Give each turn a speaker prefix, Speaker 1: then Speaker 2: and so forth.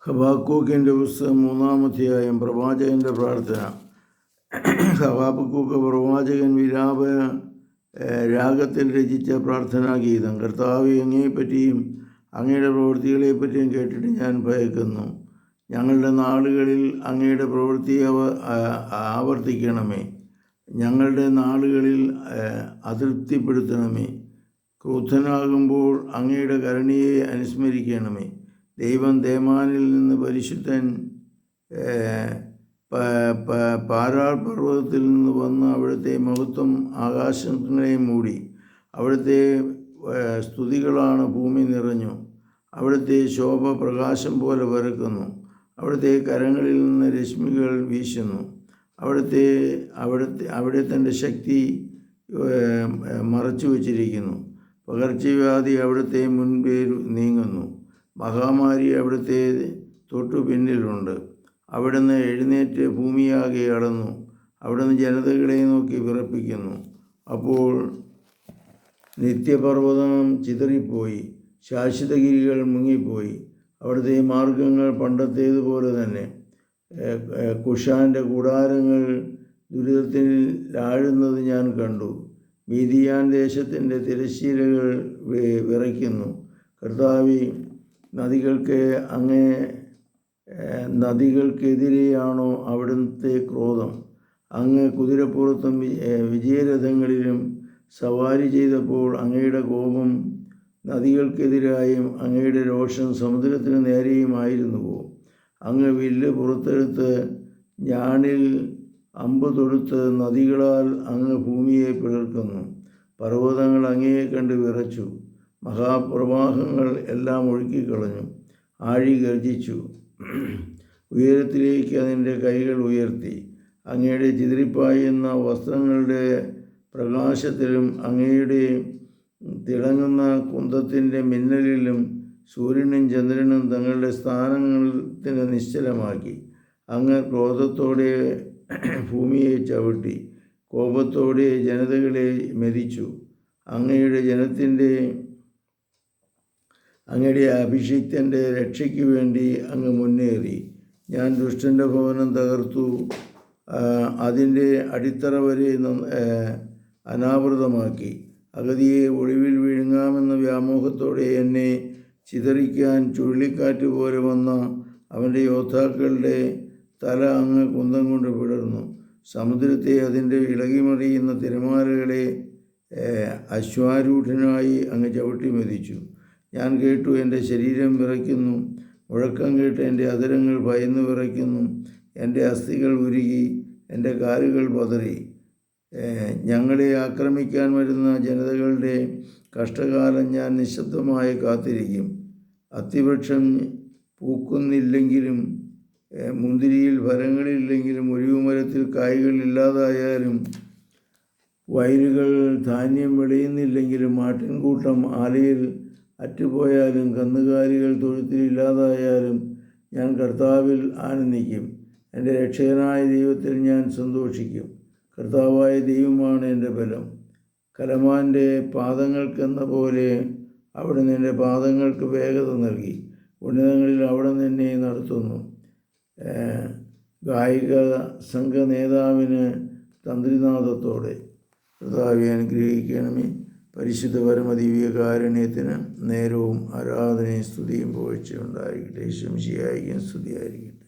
Speaker 1: ഹബക്കൂക്കിൻ്റെ പുസ്തകം 3-ാം അധ്യായം. പ്രവാചകൻ്റെ പ്രാർത്ഥന. ഹബക്കൂക്ക് പ്രവാചകൻ വിലാപ രാഗത്തിൽ രചിച്ച പ്രാർത്ഥനാഗീതം. കർത്താവേ, അങ്ങയെപ്പറ്റിയും അങ്ങയുടെ പ്രവൃത്തികളെപ്പറ്റിയും കേട്ടിട്ട് ഞാൻ ഭയക്കുന്നു. ഞങ്ങളുടെ നാളുകളിൽ അങ്ങയുടെ പ്രവൃത്തി ആവർത്തിക്കണമേ. ഞങ്ങളുടെ നാളുകളിൽ അതൃപ്തിപ്പെടുത്തണമേ. ക്രുദ്ധനാകുമ്പോൾ അങ്ങയുടെ കരുണയെ അനുസ്മരിക്കണമേ. ദൈവം തേമാനിൽ നിന്ന് പരിശുദ്ധൻ പാരാൾ പർവ്വതത്തിൽ നിന്ന് വന്ന് അവിടുത്തെ മഹത്വം ആകാശങ്ങളെ മൂടി. അവിടുത്തെ സ്തുതികളാണ് ഭൂമി നിറഞ്ഞു. അവിടുത്തെ ശോഭ പ്രകാശം പോലെ പരക്കുന്നു. അവിടുത്തെ കരങ്ങളിൽ നിന്ന് രശ്മികൾ വീശുന്നു. അവിടെ തൻ്റെ ശക്തി മറച്ചു വച്ചിരിക്കുന്നു. പകർച്ചവ്യാധി അവിടുത്തെ മുൻപേ നീങ്ങുന്നു. മഹാമാരി അവിടുത്തെ തൊട്ടു പിന്നിലുണ്ട്. അവിടുന്ന് എഴുന്നേറ്റ് ഭൂമിയാകെ അളന്നു. അവിടുന്ന് ജനതകളെ നോക്കി വിറപ്പിക്കുന്നു. അപ്പോൾ നിത്യപർവ്വതം ചിതറിപ്പോയി, ശാശ്വതഗിരികൾ മുങ്ങിപ്പോയി. അവിടുത്തെ മാർഗങ്ങൾ പണ്ടത്തേതുപോലെ തന്നെ. കുഷാൻ്റെ കൂടാരങ്ങൾ ദുരിതത്തിൽ ആഴുന്നത് ഞാൻ കണ്ടു. മീദിയാൻ ദേശത്തിൻ്റെ തിരശ്ശീലകൾ വിറയ്ക്കുന്നു. കർത്താവേ, നദികൾക്കെതിരെയാണോ അവിടുത്തെ ക്രോധം? അങ്ങ് കുതിരപ്പുറത്തും വിജയരഥങ്ങളിലും സവാരി ചെയ്തപ്പോൾ അങ്ങയുടെ കോപം നദികൾക്കെതിരായും അങ്ങയുടെ രോഷം സമുദ്രത്തിന് നേരെയുമായിരുന്നുവോ? അങ്ങ് വില്ല് പുറത്തെടുത്ത് ഞാണിൽ അമ്പ് തൊടുത്ത് നദികളാൽ അങ്ങ് ഭൂമിയെ പിളർക്കുന്നു. പർവ്വതങ്ങൾ അങ്ങയെ കണ്ട് വിറച്ചു. മഹാപ്രവാഹങ്ങൾ എല്ലാം ഒഴുക്കിക്കളഞ്ഞു. ആഴി ഗർജിച്ചു. ഉയരത്തിലേക്ക് അതിൻ്റെ കൈകൾ ഉയർത്തി. അങ്ങയുടെ ചിതറിപ്പായുന്ന വസ്ത്രങ്ങളുടെ പ്രകാശത്തിലും അങ്ങയുടെ തിളങ്ങുന്ന കുന്തത്തിൻ്റെ മിന്നലിലും സൂര്യനും ചന്ദ്രനും തങ്ങളുടെ സ്ഥാനത്തിന് നിശ്ചലമാക്കി. അങ്ങ് ക്രോധത്തോടെ ഭൂമിയെ ചവിട്ടി, കോപത്തോടെ ജനതകളെ മെതിച്ചു. അങ്ങയുടെ അഭിഷിക്തൻ്റെ രക്ഷയ്ക്ക് വേണ്ടി അങ്ങ് മുന്നേറി. ഞാൻ ദുഷ്ടൻ്റെ ഭവനം തകർത്തു, അതിൻ്റെ അടിത്തറ വരെ അനാവൃതമാക്കി. അഗതിയെ ഒളിവിൽ വിഴുങ്ങാമെന്ന വ്യാമോഹത്തോടെ എന്നെ ചിതറിക്കാൻ ചുഴലിക്കാറ്റ് പോലെ വന്ന അവൻ്റെ യോദ്ധാക്കളുടെ തല അങ്ങ് കുന്തം കൊണ്ട് പിളർന്നു. സമുദ്രത്തെ അതിൻ്റെ ഇളകിമറിയുന്ന തിരമാലകളെ അശ്വാരൂഢനായി അങ്ങ് ചവിട്ടി മെതിച്ചു. ഞാൻ കേട്ടു, എൻ്റെ ശരീരം വിറയ്ക്കുന്നു. മുഴക്കം കേട്ട് എൻ്റെ അധരങ്ങൾ ഭയന്ന് വിറയ്ക്കുന്നു. എൻ്റെ അസ്ഥികൾ ഉരുകി, എൻ്റെ കാലുകൾ പതറി. ഞങ്ങളെ ആക്രമിക്കാൻ വരുന്ന ജനതകളുടെ കഷ്ടകാലം ഞാൻ നിശബ്ദമായി കാത്തിരിക്കും. അത്തിവൃക്ഷം പൂക്കുന്നില്ലെങ്കിലും മുന്തിരിയിൽ ഫലങ്ങളില്ലെങ്കിലും ഒലിവുമരത്തിൽ കായ്കൾ ഇല്ലാതായാലും വയലുകൾ ധാന്യം വിളയുന്നില്ലെങ്കിലും ആട്ടിൻകൂട്ടം ആലയിൽ അറ്റുപോയാലും കന്നുകാലികൾ തൊഴുത്തിൽ ഇല്ലാതായാലും ഞാൻ കർത്താവിൽ ആനന്ദിക്കും. എൻ്റെ രക്ഷകനായ ദൈവത്തിൽ ഞാൻ സന്തോഷിക്കും. കർത്താവായ ദൈവമാണ് എൻ്റെ ബലം. കലമാൻ്റെ പാദങ്ങൾക്കെന്ന പോലെ അവിടുന്ന് എൻ്റെ പാദങ്ങൾക്ക് വേഗത നൽകി. ഉന്നതങ്ങളിൽ അവിടുന്ന് എന്നെ നടത്തുന്നു. ഗായിക സംഘ നേതാവിന് തന്ത്രിനാദത്തോടെ. കർത്താവെ, അനുഗ്രഹിക്കണമേ. പരിശുദ്ധ പരമദിവ്യ കാരുണ്യത്തിന് നേരവും ആരാധനയും സ്തുതിയും പുകഴ്ചയും ഉണ്ടായിരിക്കട്ടെ. ശംശിയായിരിക്കും സ്തുതിയായിരിക്കട്ടെ.